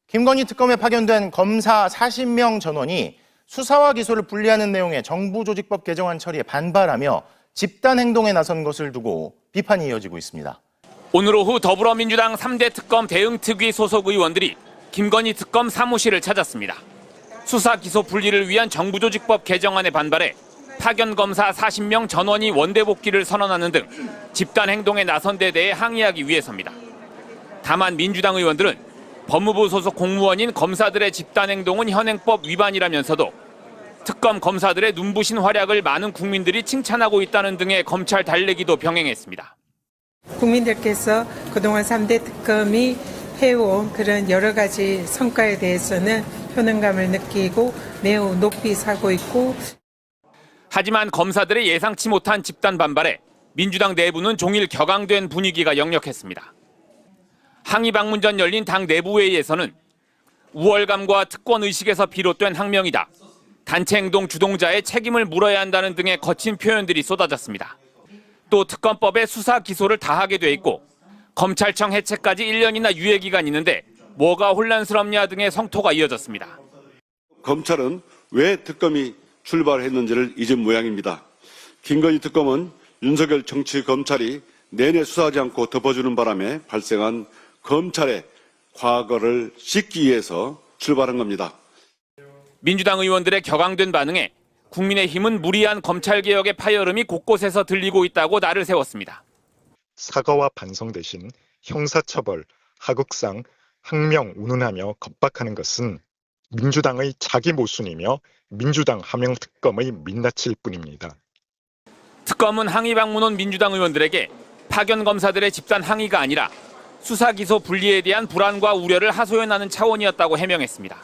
김건희 특검에 파견된 검사 40명 전원이 수사와 기소를 분리하는 내용의 정부조직법 개정안 처리에 반발하며 집단 행동에 나선 것을 두고 비판이 이어지고 있습니다. 오늘 오후 더불어민주당 3대 특검 대응특위 소속 의원들이 김건희 특검 사무실을 찾았습니다. 수사 기소 분리를 위한 정부조직법 개정안에 반발해 파견 검사 40명 전원이 원대 복귀를 선언하는 등 집단 행동에 나선 데 대해 항의하기 위해서입니다. 다만 민주당 의원들은 법무부 소속 공무원인 검사들의 집단 행동은 현행법 위반이라면서도 특검 검사들의 눈부신 활약을 많은 국민들이 칭찬하고 있다는 등의 검찰 달래기도 병행했습니다. 국민들께서 그동안 3대 특검이 해온 그런 여러 가지 성과에 대해서는 효능감을 느끼고 매우 높이 사고 있고, 하지만 검사들의 예상치 못한 집단 반발에 민주당 내부는 종일 격앙된 분위기가 역력했습니다. 항의 방문 전 열린 당 내부회의에서는 우월감과 특권 의식에서 비롯된 항명이다. 단체 행동 주동자의 책임을 물어야 한다는 등의 거친 표현들이 쏟아졌습니다. 또 특검법에 수사 기소를 다하게 돼 있고 검찰청 해체까지 1년이나 유예 기간이 있는데 뭐가 혼란스럽냐 등의 성토가 이어졌습니다. 검찰은 왜 특검이 출발했는지를 잊은 모양입니다. 김건희 특검은 윤석열 정치 검찰이 내내 수사하지 않고 덮어주는 바람에 발생한 검찰의 과거를 씻기 위해서 출발한 겁니다. 민주당 의원들의 격앙된 반응에 국민의힘은 무리한 검찰개혁의 파열음이 곳곳에서 들리고 있다고 날을 세웠습니다. 사과와 반성 대신 형사처벌, 하극상, 항명 운운하며 겁박하는 것은 민주당의 자기 모순이며 민주당 하명 특검의 민낯일 뿐입니다. 특검은 항의 방문 온 민주당 의원들에게 파견 검사들의 집단 항의가 아니라 수사 기소 분리에 대한 불안과 우려를 하소연하는 차원이었다고 해명했습니다.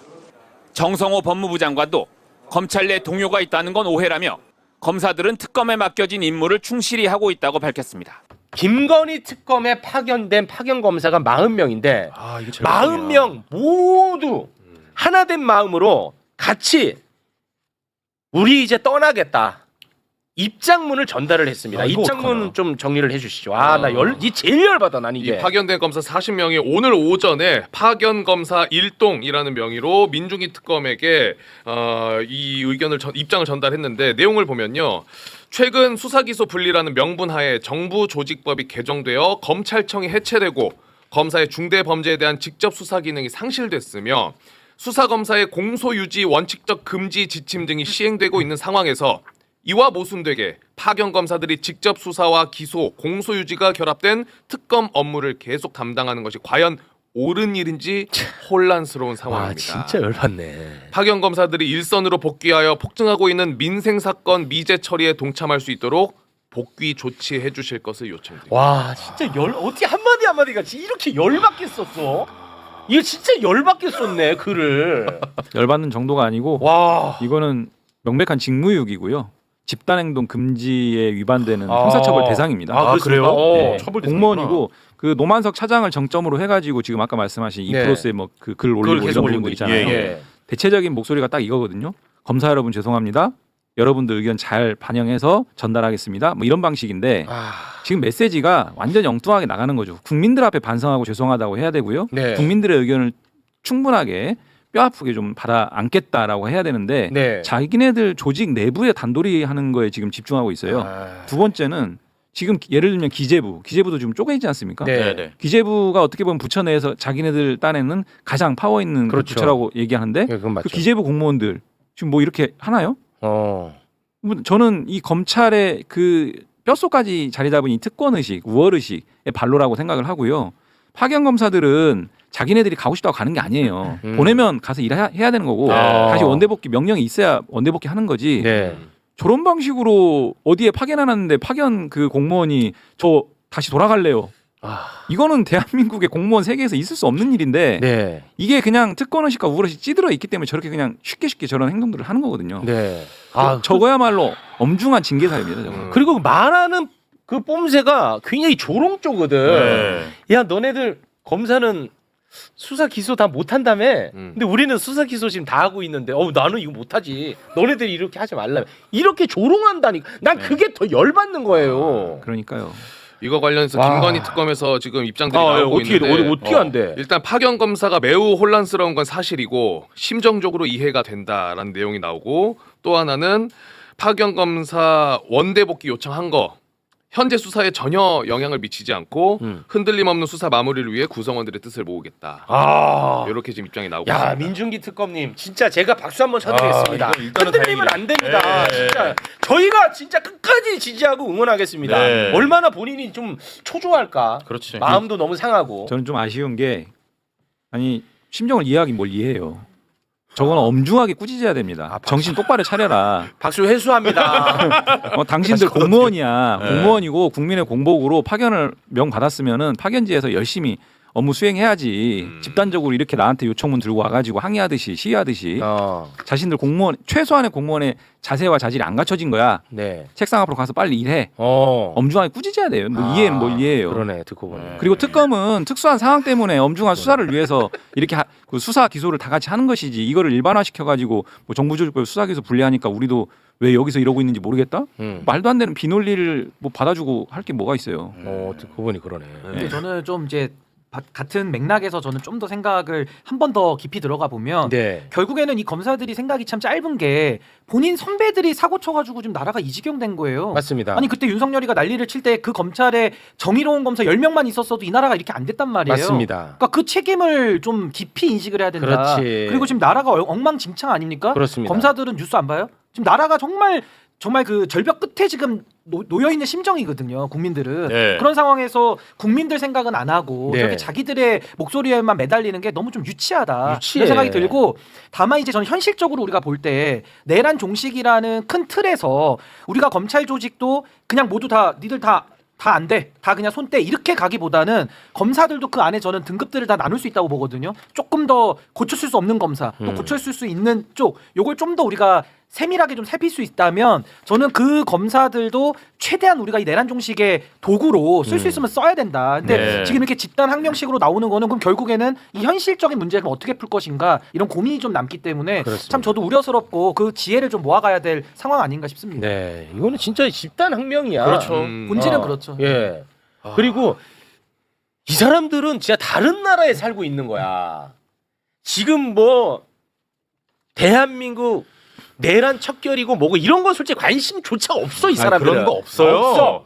정성호 법무부 장관도 검찰 내 동요가 있다는 건 오해라며 검사들은 특검에 맡겨진 임무를 충실히 하고 있다고 밝혔습니다. 김건희 특검에 파견된 파견 검사가 40명인데 40명 모두 하나된 마음으로 같이 우리 이제 떠나겠다. 입장문을 전달을 했습니다. 입장문 좀 정리를 해주시죠. 이 제일 열받아 난 이게. 이 파견된 검사 40명이 오늘 오전에 파견 검사 일동이라는 명의로 민중기 특검에게 이 의견을 입장을 전달했는데 내용을 보면요. 최근 수사기소 분리라는 명분하에 정부조직법이 개정되어 검찰청이 해체되고 검사의 중대범죄에 대한 직접 수사 기능이 상실됐으며 수사검사의 공소유지 원칙적 금지 지침 등이 시행되고 있는 상황에서 이와 모순되게 파견 검사들이 직접 수사와 기소, 공소유지가 결합된 특검 업무를 계속 담당하는 것이 과연 옳은 일인지 혼란스러운 상황입니다. 진짜 열받네. 파견 검사들이 일선으로 복귀하여 폭증하고 있는 민생 사건 미제 처리에 동참할 수 있도록 복귀 조치해 주실 것을 요청드립니다. 와 진짜 어떻게 한마디가 이렇게 열받게 썼어? 이거 진짜 열받게 썼네 글을. 열받는 정도가 아니고 와 이거는 명백한 직무유기고요. 집단행동 금지에 위반되는 형사처벌 대상입니다. 그래요? 네. 공무원이고 그 노만석 차장을 정점으로 해가지고 지금 아까 말씀하신 이프로스에 뭐 그 글 올리고 이런 부분들 있잖아요. 대체적인 목소리가 딱 이거거든요. 검사 여러분 죄송합니다. 여러분들 의견 잘 반영해서 전달하겠습니다. 뭐 이런 방식인데 지금 메시지가 완전 엉뚱하게 나가는 거죠. 국민들 앞에 반성하고 죄송하다고 해야 되고요. 국민들의 의견을 충분하게 뼈아프게 좀 받아 안겠다라고 해야 되는데 자기네들 조직 내부에 단돌이 하는 거에 지금 집중하고 있어요. 두 번째는 지금 예를 들면 기재부도 지금 쪼개지지 않습니까? 기재부가 어떻게 보면 부처 내에서 자기네들 딴에는 가장 파워 있는 부처라고 얘기하는데 그 기재부 공무원들 지금 뭐 이렇게 하나요? 저는 이 검찰의 그 뼛속까지 자리 잡은 이 특권의식, 우월의식의 발로라고 생각을 하고요. 파견 검사들은 자기네들이 가고 싶다고 가는 게 아니에요. 보내면 가서 일해야 되는 거고 다시 원대복귀 명령이 있어야 원대복귀 하는 거지. 저런 방식으로 어디에 파견하는데 파견 그 공무원이 저 다시 돌아갈래요. 이거는 대한민국의 공무원 세계에서 있을 수 없는 일인데 이게 그냥 특권의식과 우월의식 찌들어 있기 때문에 저렇게 그냥 쉽게 저런 행동들을 하는 거거든요. 저거야말로 엄중한 징계 사유입니다. 그리고 말하는 그 뽐새가 굉장히 조롱조거든. 야 너네들 검사는 수사 기소 다 못한다며. 근데 우리는 수사 기소 지금 다 하고 있는데 나는 이거 못하지. 너네들이 이렇게 하지 말라. 이렇게 조롱한다니까. 난 그게 더 열받는 거예요. 그러니까요. 이거 관련해서 와. 김건희 특검에서 지금 입장들이 나오고 어떻게 있는데 어떻게 안 돼? 일단 파견 검사가 매우 혼란스러운 건 사실이고 심정적으로 이해가 된다라는 내용이 나오고 또 하나는 파견 검사 원대 복귀 요청한 거 현재 수사에 전혀 영향을 미치지 않고 흔들림 없는 수사 마무리를 위해 구성원들의 뜻을 모으겠다. 아. 이렇게 지금 입장이 나오고 야 있습니다. 민중기 특검님 진짜 제가 박수 한번 쳐드리겠습니다. 일단은 흔들리면 안 됩니다. 진짜 저희가 진짜 끝까지 지지하고 응원하겠습니다. 네. 얼마나 본인이 좀 초조할까. 그렇지. 마음도 너무 상하고. 저는 좀 아쉬운 게 아니 심정을 이해하긴 뭘 이해해요. 저거는 엄중하게 꾸짖어야 됩니다. 정신 똑바로 차려라. 박수 회수합니다. 당신들 공무원이야. 공무원이고 국민의 공복으로 파견을 명 받았으면은 파견지에서 열심히 업무 수행해야지. 집단적으로 이렇게 나한테 요청문 들고 와가지고 항의하듯이 시위하듯이 자신들 공무원 최소한의 공무원의 자세와 자질이 안 갖춰진 거야. 네. 책상 앞으로 가서 빨리 일해. 엄중하게 꾸짖어야 돼요. 뭐 이해는 뭘 이해해요. 그러네 듣고 보네. 그리고 특검은 특수한 상황 때문에 엄중한 수사를 위해서 이렇게 그 수사 기소를 다 같이 하는 것이지 이거를 일반화시켜가지고 뭐 정부조직법 수사 기소 분리하니까 우리도 왜 여기서 이러고 있는지 모르겠다? 말도 안 되는 비논리를 뭐 받아주고 할 게 뭐가 있어요. 듣고 보니 그러네. 근데 저는 좀 이제 같은 맥락에서 저는 좀 더 생각을 한 번 더 깊이 들어가 보면 네. 결국에는 이 검사들이 생각이 참 짧은 게 본인 선배들이 사고 쳐가지고 지금 나라가 이 지경 된 거예요. 맞습니다. 아니 그때 윤석열이가 난리를 칠 때 그 검찰에 정의로운 검사 10명만 있었어도 이 나라가 이렇게 안 됐단 말이에요. 맞습니다. 그러니까 그 책임을 좀 깊이 인식을 해야 된다. 그렇지. 그리고 지금 나라가 엉망진창 아닙니까? 그렇습니다. 검사들은 뉴스 안 봐요? 지금 나라가 정말 그 절벽 끝에 지금 놓여 있는 심정이거든요. 국민들은 네. 그런 상황에서 국민들 생각은 안 하고 네. 저렇게 자기들의 목소리에만 매달리는 게 너무 좀 유치하다 유치해. 이런 생각이 들고 다만 이제 저는 현실적으로 우리가 볼 때 내란 종식이라는 큰 틀에서 우리가 검찰 조직도 그냥 모두 다 니들 다 안 돼. 다 그냥 손 떼. 이렇게 가기보다는 검사들도 그 안에 저는 등급들을 다 나눌 수 있다고 보거든요. 조금 더 고쳐줄 수 없는 검사, 또 고쳐줄 수 있는 쪽, 요걸 좀 더 우리가 세밀하게 좀 살필 수 있다면 저는 그 검사들도 최대한 우리가 이 내란 종식의 도구로 쓸 수 있으면 써야 된다. 근데 네. 지금 이렇게 집단 항명식으로 나오는 거는 그럼 결국에는 이 현실적인 문제를 어떻게 풀 것인가 이런 고민이 좀 남기 때문에 그렇습니다. 참 저도 우려스럽고 그 지혜를 좀 모아가야 될 상황 아닌가 싶습니다. 네, 이거는 진짜 집단 학명이야. 그렇죠. 본질은 그렇죠. 예. 그리고 이 사람들은 진짜 다른 나라에 살고 있는 거야. 지금 뭐 대한민국 내란 척결이고 뭐고 이런 건 솔직히 관심조차 없어 이 사람들은. 그런 거 없어요. 없어.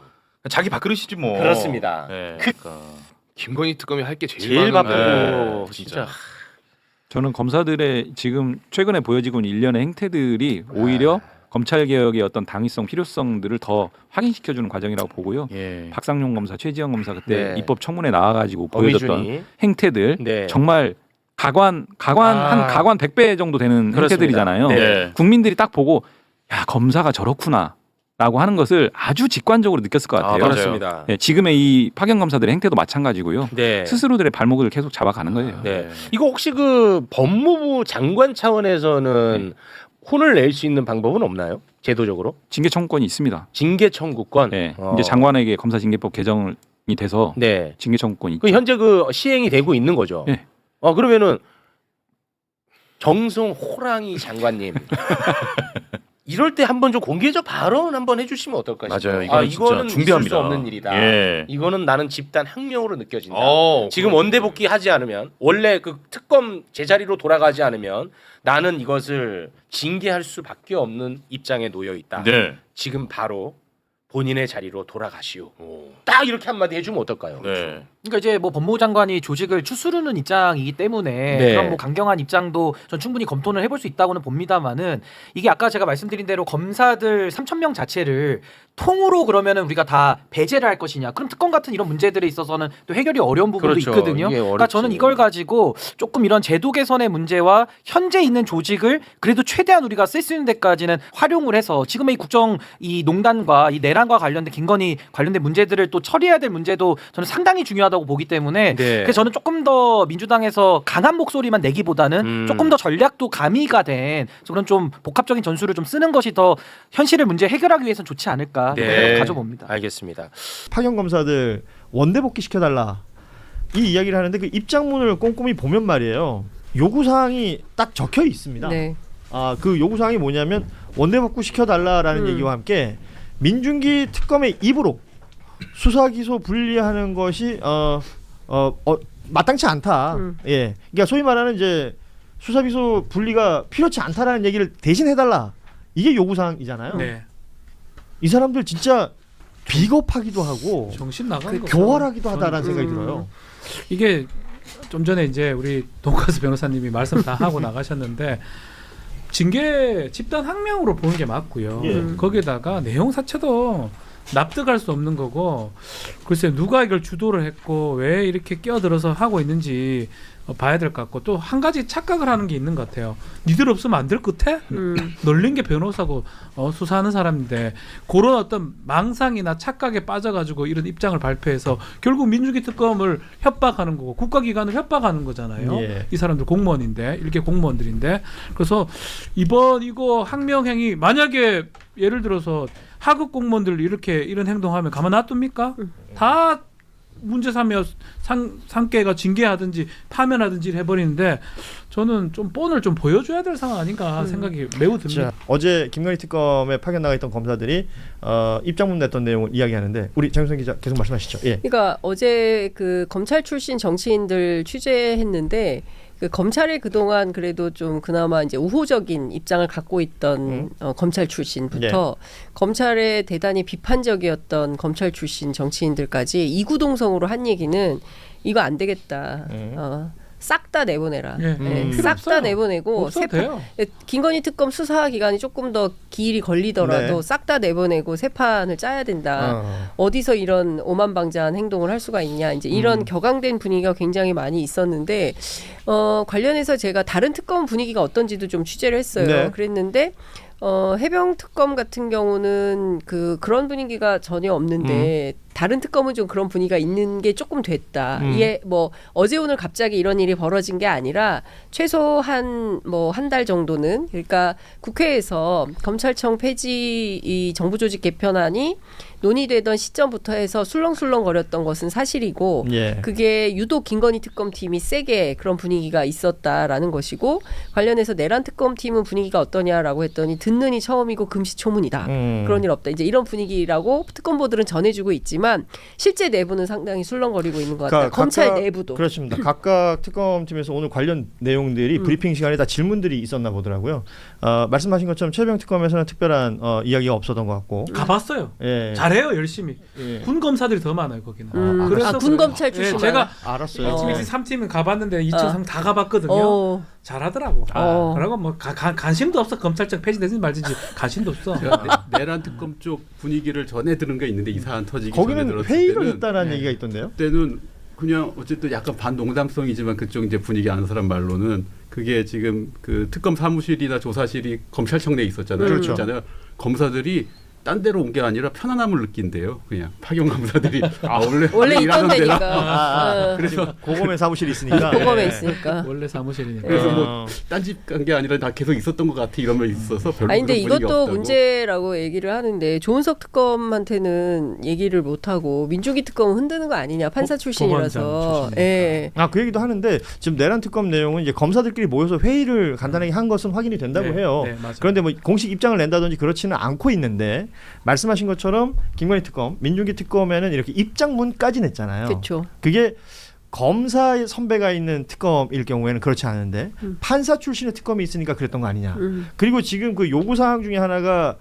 자기 밥그릇이지 뭐. 그렇습니다. 네. 김건희 특검이 할 게 제일 많은데. 바쁘고 진짜. 진짜. 저는 검사들의 지금 최근에 보여지고 있는 일련의 행태들이 오히려 검찰 개혁의 어떤 당위성, 필요성들을 더 확인시켜주는 과정이라고 보고요. 예. 박상용 검사, 최지영 검사 그때 네. 입법 청문회 나와가지고 보여줬던 어미준이. 행태들 네. 정말 한 가관 100배 정도 되는 그렇습니다. 행태들이잖아요. 네. 국민들이 딱 보고 야 검사가 저렇구나라고 하는 것을 아주 직관적으로 느꼈을 것 같아요. 맞아요. 그렇습니다. 네, 지금의 이 파견 검사들의 행태도 마찬가지고요. 네. 스스로들의 발목을 계속 잡아가는 거예요. 네. 이거 혹시 그 법무부 장관 차원에서는 혼을 낼 수 있는 방법은 없나요? 제도적으로? 징계 청구권이 있습니다. 징계 청구권. 네, 이제 장관에게 검사징계법 개정이 돼서 네. 징계 청구권이 있죠. 그 현재 그 시행이 되고 있는 거죠. 네. 그러면은 정성 호랑이 장관님 이럴 때 한번 좀 공개적 발언 한번 해주시면 어떨까 싶어요. 맞아요. 이거는 진짜 중대합니다. 있을 수 없는 일이다. 예. 이거는 나는 집단 항명으로 느껴진다. 지금 그렇죠. 원대 복귀하지 않으면 원래 그 특검 제자리로 돌아가지 않으면 나는 이것을 징계할 수밖에 없는 입장에 놓여 있다. 네. 지금 바로 본인의 자리로 돌아가시오. 딱 이렇게 한마디 해주면 어떨까요? 네. 그러니까 이제 뭐 법무부 장관이 조직을 추스르는 입장이기 때문에 네. 그런 뭐 강경한 입장도 전 충분히 검토를 해볼 수 있다고는 봅니다만은 이게 아까 제가 말씀드린 대로 검사들 3,000명 자체를 통으로 그러면은 우리가 다 배제를 할 것이냐? 그럼 특검 같은 이런 문제들에 있어서는 또 해결이 어려운 부분도 그렇죠. 있거든요. 이게 그러니까 어렵지. 저는 이걸 가지고 조금 이런 제도 개선의 문제와 현재 있는 조직을 그래도 최대한 우리가 쓸 수 있는 데까지는 활용을 해서 지금의 이 국정 이 농단과 이 내란과 관련된 김건희 관련된 문제들을 또 처리해야 될 문제도 저는 상당히 중요하다고 보기 때문에 네. 그래서 저는 조금 더 민주당에서 강한 목소리만 내기보다는 조금 더 전략도 가미가 된 그런 좀 복합적인 전술을 좀 쓰는 것이 더 현실의 문제 해결하기 위해서는 좋지 않을까 네. 생각 가져봅니다. 알겠습니다. 파견 검사들 원대 복귀 시켜달라 이 이야기를 하는데 그 입장문을 꼼꼼히 보면 말이에요. 요구 사항이 딱 적혀 있습니다. 네. 그 요구 사항이 뭐냐면 원대 복귀 시켜달라라는 얘기와 함께 민중기 특검의 입으로 수사 기소 분리하는 것이 마땅치 않다. 예, 그러니까 소위 말하는 이제 수사 기소 분리가 필요치 않다라는 얘기를 대신 해달라. 이게 요구사항이잖아요. 네. 이 사람들 진짜 비겁하기도 하고 정신 나간 거. 교활하기도 하다라는 생각이 들어요. 이게 좀 전에 이제 우리 돈가스 변호사님이 말씀 다 하고 나가셨는데 징계 집단 항명으로 보는 게 맞고요. 예. 거기에다가 내용 자체도 납득할 수 없는 거고 글쎄 누가 이걸 주도를 했고 왜 이렇게 끼어들어서 하고 있는지 봐야 될 것 같고 또 한 가지 착각을 하는 게 있는 것 같아요. 니들 없으면 안 될 끝에 널린 게 변호사고 수사하는 사람인데 그런 어떤 망상이나 착각에 빠져가지고 이런 입장을 발표해서 결국 민주기 특검을 협박하는 거고 국가기관을 협박하는 거잖아요. 예. 이 사람들 공무원인데 일개 공무원들인데 그래서 이번 이거 항명행위 만약에 예를 들어서 하급 공무원들 이렇게 이런 행동하면 가만 놔둡니까? 다 문제 삼여 상계가 징계하든지 파면하든지 해버리는데 저는 좀 본을 좀 보여줘야 될 상황 아닌가 생각이 매우 듭니다. 자, 어제 김건희 특검에 파견 나가 있던 검사들이 입장문 냈던 내용을 이야기하는데 우리 장윤선 기자 계속 말씀하시죠. 예. 그러니까 어제 그 검찰 출신 정치인들 취재했는데 그 검찰에 그동안 그래도 좀 그나마 이제 우호적인 입장을 갖고 있던 검찰 출신부터 검찰에 대단히 비판적이었던 검찰 출신 정치인들까지 이구동성으로 한 얘기는 이거 안 되겠다. 싹 다 내보내라. 싹 다 내보내고 김건희 특검 수사 기간이 조금 더 길이 걸리더라도 싹 다 내보내고 새 판을 짜야 된다. 어디서 이런 오만방자한 행동을 할 수가 있냐. 이제 이런 격앙된 분위기가 굉장히 많이 있었는데 관련해서 제가 다른 특검 분위기가 어떤지도 좀 취재를 했어요. 네. 그랬는데 해병 특검 같은 경우는 그런 분위기가 전혀 없는데 다른 특검은 좀 그런 분위기가 있는 게 조금 됐다. 이게 뭐 어제 오늘 갑자기 이런 일이 벌어진 게 아니라 최소한 뭐 한 달 정도는 그러니까 국회에서 검찰청 폐지 이 정부조직 개편안이 논의되던 시점부터 해서 술렁술렁거렸던 것은 사실이고 그게 유독 김건희 특검팀이 세게 그런 분위기가 있었다라는 것이고 관련해서 내란 특검팀은 분위기가 어떠냐라고 했더니 듣는 이 처음이고 금시초문이다. 그런 일 없다. 이제 이런 분위기라고 특검보들은 전해주고 있지만 실제 내부는 상당히 술렁거리고 있는 것 같아요. 검찰 내부도. 그렇습니다. 각각 특검팀에서 오늘 관련 내용들이 브리핑 시간에 다 질문들이 있었나 보더라고요. 말씀하신 것처럼 최병 특검에서는 특별한 이야기가 없었던 것 같고 가봤어요. 예. 잘해요 열심히. 군 검사들이 더 많아요 거기는. 그래서 군 검찰 출신. 제가 알았어요. 3팀은 가봤는데 2층 다 가봤거든요. 잘하더라고. 그러고 뭐 관심도 없어. 검찰청 폐지되든지 말든지 관심도 없어. 내란 특검 쪽 분위기를 전해 들은 게 있는데 이 사안 터지기 전에 거기는 들었을 회의를 때는 했다라는 얘기가 있던데요. 그때는 그냥 어쨌든 약간 반농담성이지만 그쪽 이제 분위기 아는 사람 말로는 그게 지금 그 특검 사무실이나 조사실이 검찰청 내에 있었잖아요. 그렇죠. 있잖아요. 검사들이 딴 데로 온 게 아니라 편안함을 느낀대요. 그냥 파견 검사들이 원래 있던 데니까. 그래서 고검에 사무실이 있으니까. 고검에 있으니까. 원래 사무실이니까. 그래서 뭐 딴집 간 게 아니라 다 계속 있었던 것 같아 이런 말 있어서 별로. 아니 근데 그런 분위기가 이것도 없다고. 문제라고 얘기를 하는데 조은석 특검한테는 얘기를 못 하고 민주기 특검은 흔드는 거 아니냐 판사 출신이라서. 예. 그 얘기도 하는데 지금 내란 특검 내용은 이제 검사들끼리 모여서 회의를 간단하게 한 것은 확인이 된다고 해요. 그런데 뭐 공식 입장을 낸다든지 그렇지는 않고 있는데 말씀하신 것처럼 김건희 특검, 민주기 특검에는 이렇게 입장문까지 냈잖아요. 그렇죠. 그게 검사 선배가 있는 특검일 경우에는 그렇지 않은데 판사 출신의 특검이 있으니까 그랬던 거 아니냐. 그리고 지금 그 요구 사항 중에 하나가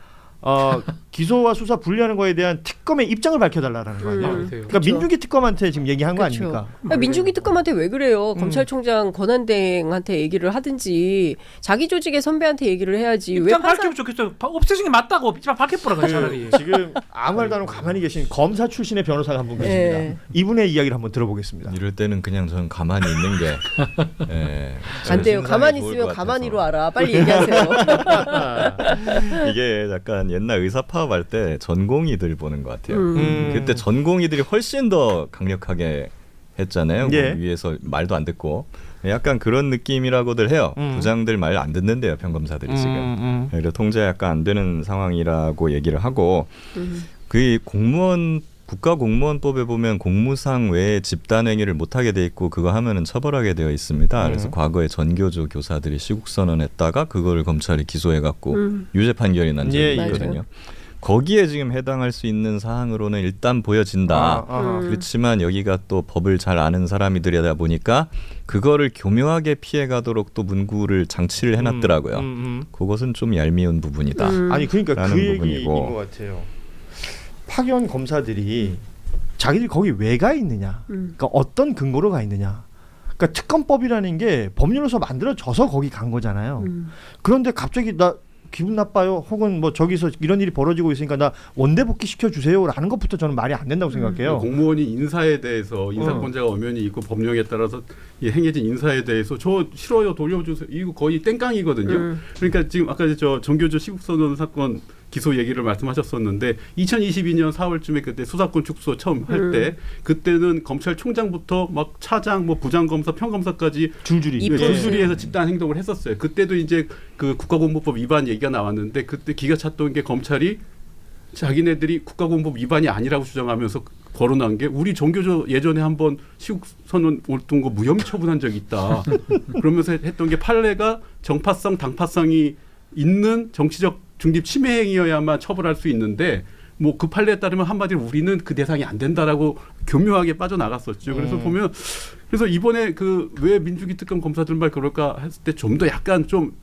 기소와 수사 분리하는 거에 대한 특검의 입장을 밝혀달라는 거 아니에요. 그러니까 그렇죠. 민주기 특검한테 지금 얘기한 거 아닙니까? 민주기 특검한테 왜 그래요? 검찰총장 권한대행한테 얘기를 하든지 자기 조직의 선배한테 얘기를 해야지. 입장 밝히면 좋겠어요. 없애신 게 맞다고 입장 밝혀보라 차라리. 지금 아무 말도 안 하고 가만히 계신 검사 출신의 변호사가 한 분 계십니다. 이분의 이야기를 한번 들어보겠습니다. 이럴 때는 그냥 저는 가만히 있는 게 안 돼요. 가만히 있으면 가만히로 알아. 빨리 얘기하세요. 이게 약간 옛날 의사 파업할 때 전공의들 보는 것 같아요. 그때 전공의들이 훨씬 더 강력하게 했잖아요. 뭐 위에서 말도 안 듣고 약간 그런 느낌이라고들 해요. 부장들 말 안 듣는데요, 평검사들이 지금. 그래서 통제 약간 안 되는 상황이라고 얘기를 하고 그 공무원 국가공무원법에 보면 공무상 외에 집단행위를 못하게 돼 있고 그거 하면은 처벌하게 되어 있습니다. 그래서 과거에 전교조 교사들이 시국선언했다가 그걸 검찰이 기소해갖고 유죄 판결이 난 적이 있거든요. 거기에 지금 해당할 수 있는 사항으로는 일단 보여진다. 그렇지만 여기가 또 법을 잘 아는 사람이들이다 보니까 그거를 교묘하게 피해가도록 또 문구를 장치를 해놨더라고요. 그것은 좀 얄미운 부분이다. 아니 그러니까 그 얘기인 부분이고. 것 같아요. 파견 검사들이 자기들이 거기 왜 가 있느냐, 그러니까 어떤 근거로 가 있느냐. 그러니까 특검법이라는 게 법률로서 만들어져서 거기 간 거잖아요. 그런데 갑자기 나 기분 나빠요. 혹은 뭐 저기서 이런 일이 벌어지고 있으니까 나 원대 복귀 시켜 주세요라는 것부터 저는 말이 안 된다고 생각해요. 공무원이 인사에 대해서 인사권자가 엄연히 있고 법령에 따라서 행해진 인사에 대해서 저 싫어요 돌려주세요. 이거 거의 땡깡이거든요. 그러니까 지금 아까 저 정교조 시국선언 사건 기소 얘기를 말씀하셨었는데 2022년 4월쯤에 그때 수사권 축소 처음 할 때 그때는 검찰총장부터 막 차장, 뭐 부장검사, 평검사까지 줄줄이 해서 집단 행동을 했었어요. 그때도 이제 그 국가공보법 위반 얘기가 나왔는데 그때 기가 찼던 게 검찰이 자기네들이 국가공보법 위반이 아니라고 주장하면서 거론한 게 우리 정교조 예전에 한번 시국선언 옳던 거 무혐의 처분한 적이 있다. 그러면서 했던 게 판례가 정파성, 당파성이 있는 정치적 중립 침해 행위여야만 처벌할 수 있는데 뭐 그 판례에 따르면 한마디로 우리는 그 대상이 안 된다라고 교묘하게 빠져나갔었죠. 그래서 보면 그래서 이번에 그 왜 민주기 특검 검사들만 그럴까 했을 때 좀 더 약간 좀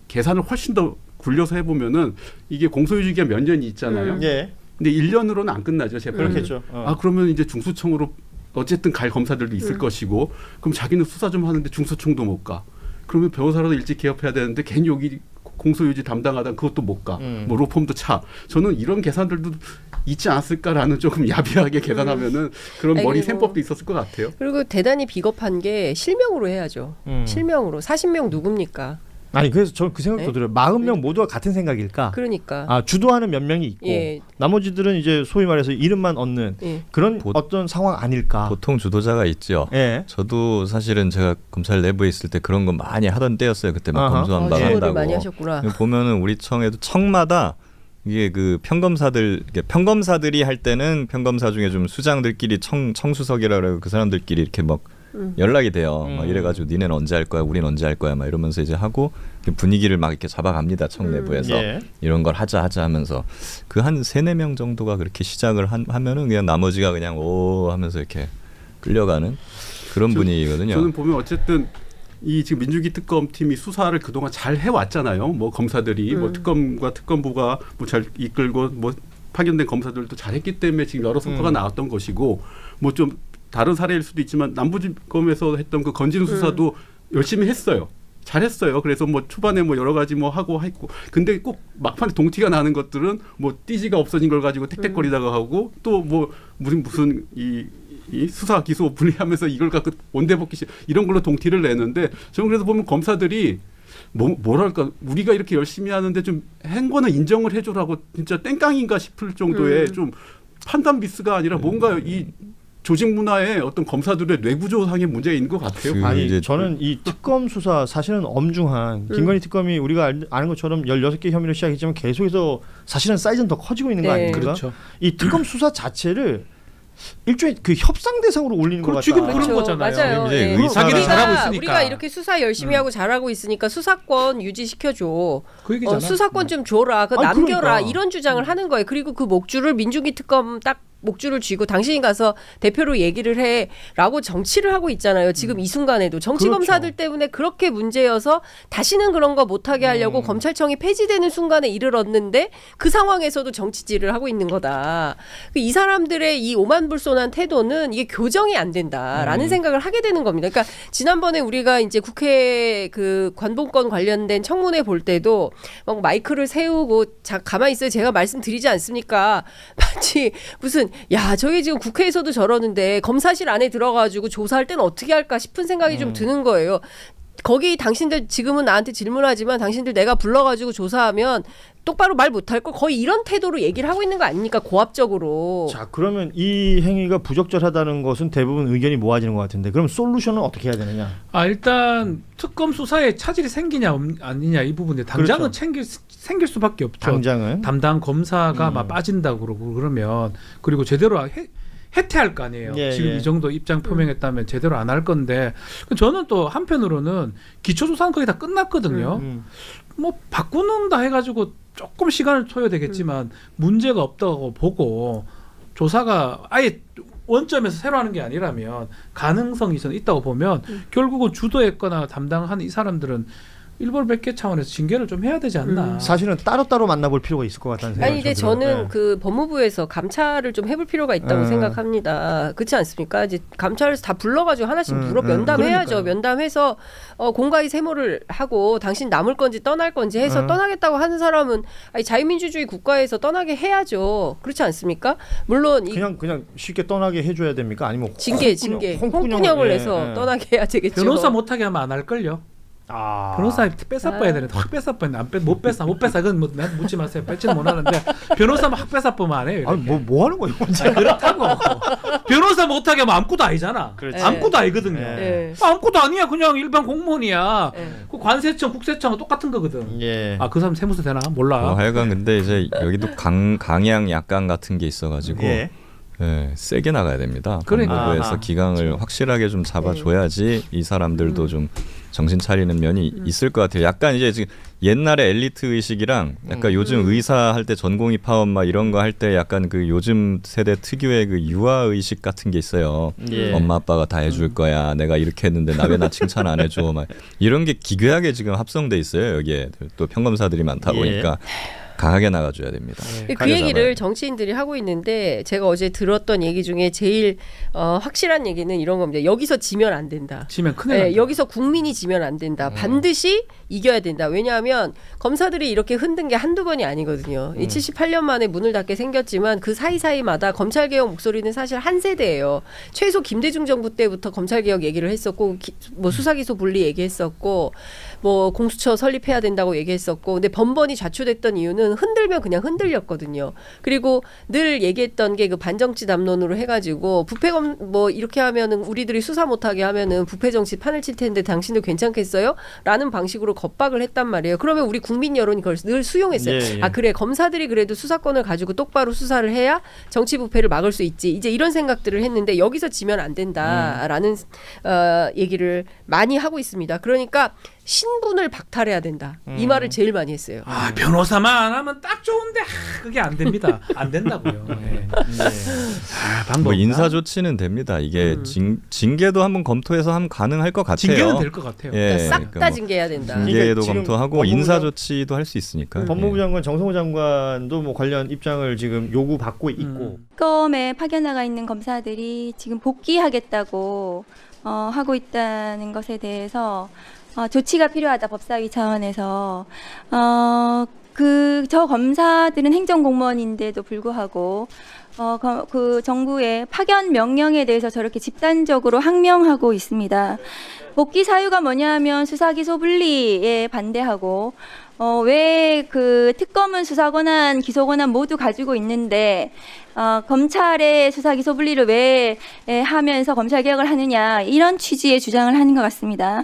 계산을 훨씬 더 굴려서 해보면은 이게 공소유지가 몇 년이 있잖아요. 예. 근데 1년으로는 안 끝나죠. 재판이. 그렇겠죠. 아 그러면 이제 중수청으로 어쨌든 갈 검사들도 있을 것이고 그럼 자기는 수사 좀 하는데 중수청도 못 가. 그러면 변호사라도 일찍 개업해야 되는데 괜히 여기 공소유지 담당하다 그것도 못 가. 뭐 로펌도 차. 저는 이런 계산들도 있지 않았을까라는 조금 야비하게 계산하면은 그런 머리 셈법도 있었을 것 같아요. 그리고 대단히 비겁한 게 실명으로 해야죠. 실명으로. 40명 누굽니까? 아니 그래서 저는 그 생각도 들어요. 40명 모두가 같은 생각일까? 그러니까. 아 주도하는 몇 명이 있고 예. 나머지들은 이제 소위 말해서 이름만 얻는 그런 어떤 상황 아닐까? 보통 주도자가 있죠. 예. 저도 사실은 제가 검찰 내부에 있을 때 그런 거 많이 하던 때였어요. 그때 막 검수한박 한다고. 많이 하셨구나. 보면은 우리 청에도 청마다 이게 그 평검사들이 할 때는 평검사 중에 좀 수장들끼리 청수석이라 그러고 그 사람들끼리 이렇게 막 연락이 돼요. 막 이래가지고 니네는 언제 할 거야, 우리는 언제 할 거야, 막 이러면서 이제 하고 분위기를 막 이렇게 잡아갑니다. 청 내부에서 이런 걸 하자 하면서 그 한 3-4명 정도가 그렇게 시작을 하면은 그냥 나머지가 그냥 오 하면서 이렇게 끌려가는 그런 분위기거든요. 저는 보면 어쨌든 이 지금 민주기 특검팀이 수사를 그동안 잘 해왔잖아요. 뭐 검사들이 뭐 특검과 특검부가 뭐 잘 이끌고 뭐 파견된 검사들도 잘했기 때문에 지금 여러 성과가 나왔던 것이고 뭐 좀 다른 사례일 수도 있지만 남부지검에서 했던 그 건진 수사도 열심히 했어요. 잘했어요. 그래서 뭐 초반에 뭐 여러 가지 뭐 하고 했고, 근데 꼭 막판에 동티가 나는 것들은 뭐 띠지가 없어진 걸 가지고 택택거리다가 하고 또 뭐 무슨 이 수사 기소 분리하면서 이걸 갖고 원대복귀 이런 걸로 동티를 내는데 저는 그래서 보면 검사들이 뭐랄까 우리가 이렇게 열심히 하는데 좀 한 거는 인정을 해줘라고 진짜 땡깡인가 싶을 정도의 좀 판단 미스가 아니라 뭔가 이 조직 문화에 어떤 검사들의 뇌구조상의 문제가 있는 것 같아요. 아니 저는 이 특검 수사 사실은 엄중한 김건희 특검이 우리가 아는 것처럼 16개 혐의를 시작했지만 계속해서 사실은 사이즈는 더 커지고 있는 거 아닙니까? 그렇죠. 이 특검 수사 자체를 일종의 그 협상 대상으로 올리는 것 같다. 지금 그런 거잖아요. 맞아요. 이제 자기들이 잘하고 있으니까. 우리가 이렇게 수사 열심히 하고 잘하고 있으니까 수사권 유지시켜줘. 그 얘기잖아. 수사권 좀 줘라. 그거 아니, 남겨라. 그러니까. 이런 주장을 하는 거예요. 그리고 그 목줄을 민주기 특검 딱 목줄을 쥐고 당신이 가서 대표로 얘기를 해라고 정치를 하고 있잖아요. 지금 이 순간에도 정치검사들 때문에 그렇게 문제여서 다시는 그런 거 못하게 하려고 검찰청이 폐지되는 순간에 이르렀는데 그 상황에서도 정치질을 하고 있는 거다. 이 사람들의 이 오만불손한 태도는 이게 교정이 안 된다라는 생각을 하게 되는 겁니다. 그러니까 지난번에 우리가 이제 국회 그 관봉권 관련된 청문회 볼 때도 막 마이크를 세우고 가만히 있어요. 제가 말씀드리지 않습니까? 마치 무슨 야 저게 지금 국회에서도 저러는데 검사실 안에 들어가지고 조사할 때는 어떻게 할까 싶은 생각이 좀 드는 거예요. 거기 당신들 지금은 나한테 질문하지만 당신들 내가 불러가지고 조사하면 똑바로 말 못할 걸 거의 이런 태도로 얘기를 하고 있는 거 아닙니까? 고압적으로. 자 그러면 이 행위가 부적절하다는 것은 대부분 의견이 모아지는 것 같은데 그럼 솔루션은 어떻게 해야 되느냐? 일단 특검 수사에 차질이 생기냐 아니냐 이 부분에 당장은 생길 수밖에 없죠. 당장은 담당 검사가 막 빠진다고 그러고 그러면 그리고 제대로 해태할 거 아니에요. 지금 이 정도 입장 표명했다면 제대로 안 할 건데 저는 또 한편으로는 기초조사는 거의 다 끝났거든요. 뭐 바꾸는다 해가지고 조금 시간을 소요되겠지만 문제가 없다고 보고 조사가 아예 원점에서 새로 하는 게 아니라면 가능성이 있다고 보면 결국은 주도했거나 담당한 이 사람들은 일벌 백계 차원에서 징계를 좀 해야 되지 않나. 사실은 따로따로 만나볼 필요가 있을 것 같다는 생각이 아니 근데 들어요. 저는 네. 그 법무부에서 감찰을 좀 해볼 필요가 있다고 생각합니다. 그렇지 않습니까? 이제 감찰에서 다 불러가지고 하나씩 물어 면담해야죠. 그러니까요. 면담해서 공가의 세모를 하고 당신 남을 건지 떠날 건지 해서 떠나겠다고 하는 사람은 아니, 자유민주주의 국가에서 떠나게 해야죠. 그렇지 않습니까? 물론 그냥 쉽게 떠나게 해줘야 됩니까? 아니면 징계 홍군형을 해서 떠나게 해야 되겠죠. 변호사 못하게 하면 안 할 걸요. 변호사 뺏어봐야 되는데 확 뺏어봐야 못 뺏어 그건 뭐 난 묻지 마세요. 뺏지는 못하는데 변호사 확 뺏어보면 안 해요. 아니 뭐 하는 거예요? 그렇다고 변호사 못하게 하면 아무것도 아니잖아. 아무것도 아니거든요. 아무것도 아니야. 그냥 일반 공무원이야. 그 관세청 국세청은 똑같은 거거든. 아 그 사람 세무서 되나 몰라. 하여간 근데 이제 여기도 강양 약강 같은 게 있어가지고 세게 나가야 됩니다. 법무부에서 기강을 확실하게 좀 잡아줘야지 이 사람들도 좀 정신 차리는 면이 있을 것 같아요. 약간 이제 지금 옛날에 엘리트 의식이랑 약간 요즘 의사 할 때 전공의 파업 막 이런 거 할 때 약간 그 요즘 세대 특유의 그 유아 의식 같은 게 있어요. 엄마 아빠가 다 해줄 거야. 내가 이렇게 했는데 나 왜 나 칭찬 안 해줘. 막 이런 게 기괴하게 지금 합성돼 있어요. 여기에 또 평검사들이 많다 보니까. 강하게 나가줘야 됩니다. 그 얘기를 정치인들이 하고 있는데 제가 어제 들었던 얘기 중에 제일 확실한 얘기는 이런 겁니다. 여기서 지면 안 된다. 지면 큰일 난다. 여기서 국민이 지면 안 된다. 반드시 이겨야 된다. 왜냐하면 검사들이 이렇게 흔든 게 한두 번이 아니거든요. 78년 만에 문을 닫게 생겼지만 그 사이사이마다 검찰개혁 목소리는 사실 한 세대예요. 최소 김대중 정부 때부터 검찰개혁 얘기를 했었고 뭐 수사기소 분리 얘기했었고 뭐 공수처 설립해야 된다고 얘기했었고 근데 번번이 좌초됐던 이유는 흔들면 그냥 흔들렸거든요. 그리고 늘 얘기했던 게 그 반정치 담론으로 해가지고 부패검 뭐 이렇게 하면은 우리들이 수사 못하게 하면은 부패 정치 판을 칠 텐데 당신들 괜찮겠어요? 라는 방식으로 겁박을 했단 말이에요. 그러면 우리 국민 여론이 그걸 늘 수용했어요. 아 그래 검사들이 그래도 수사권을 가지고 똑바로 수사를 해야 정치 부패를 막을 수 있지. 이제 이런 생각들을 했는데 여기서 지면 안 된다라는 얘기를 많이 하고 있습니다. 그러니까 신분을 박탈해야 된다. 이 말을 제일 많이 했어요. 아 변호사만 안 하면 딱 좋은데 그게 안 됩니다. 안 된다고요. 방법 뭐 인사 조치는 됩니다. 이게 징계도 한번 검토해서 하면 가능할 것 같아요. 징계는 될 것 같아요. 싹 다 징계해야 된다. 징계도 검토하고 인사 조치도 할 수 있으니까. 법무부 장관 정성호 장관도 뭐 관련 입장을 지금 요구받고 있고. 특검에 파견나가 있는 검사들이 지금 복귀하겠다고 하고 있다는 것에 대해서 조치가 필요하다 법사위 차원에서 저 검사들은 행정공무원인데도 불구하고 그 정부의 파견 명령에 대해서 저렇게 집단적으로 항명하고 있습니다. 복귀 사유가 뭐냐면 수사기소 분리에 반대하고 왜 그 특검은 수사권한 기소권한 모두 가지고 있는데 검찰의 수사기소 분리를 왜 하면서 검찰개혁을 하느냐 이런 취지의 주장을 하는 것 같습니다.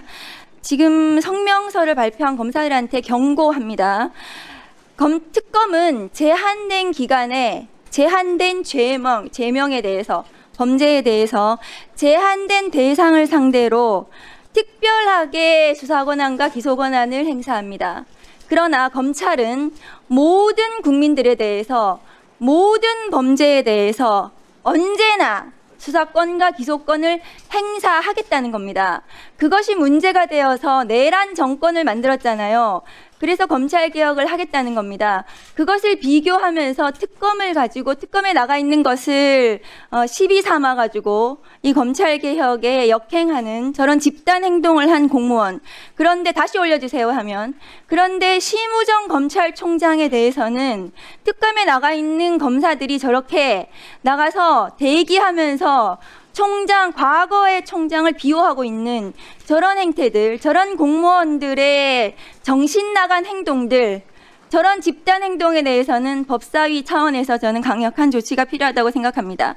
지금 성명서를 발표한 검사들한테 경고합니다. 특검은 제한된 기간에 제한된 죄명에 대해서 범죄에 대해서 제한된 대상을 상대로 특별하게 수사권한과 기소권한을 행사합니다. 그러나 검찰은 모든 국민들에 대해서 모든 범죄에 대해서 언제나 수사권과 기소권을 행사하겠다는 겁니다. 그것이 문제가 되어서 내란 정권을 만들었잖아요. 그래서 검찰개혁을 하겠다는 겁니다. 그것을 비교하면서 특검을 가지고 특검에 나가 있는 것을 시비 삼아가지고 이 검찰개혁에 역행하는 저런 집단 행동을 한 공무원. 그런데 다시 올려주세요 하면 그런데 심우정 검찰총장에 대해서는 특검에 나가 있는 검사들이 저렇게 나가서 대기하면서 과거의 총장을 비호하고 있는 저런 행태들, 저런 공무원들의 정신 나간 행동들, 저런 집단 행동에 대해서는 법사위 차원에서 저는 강력한 조치가 필요하다고 생각합니다.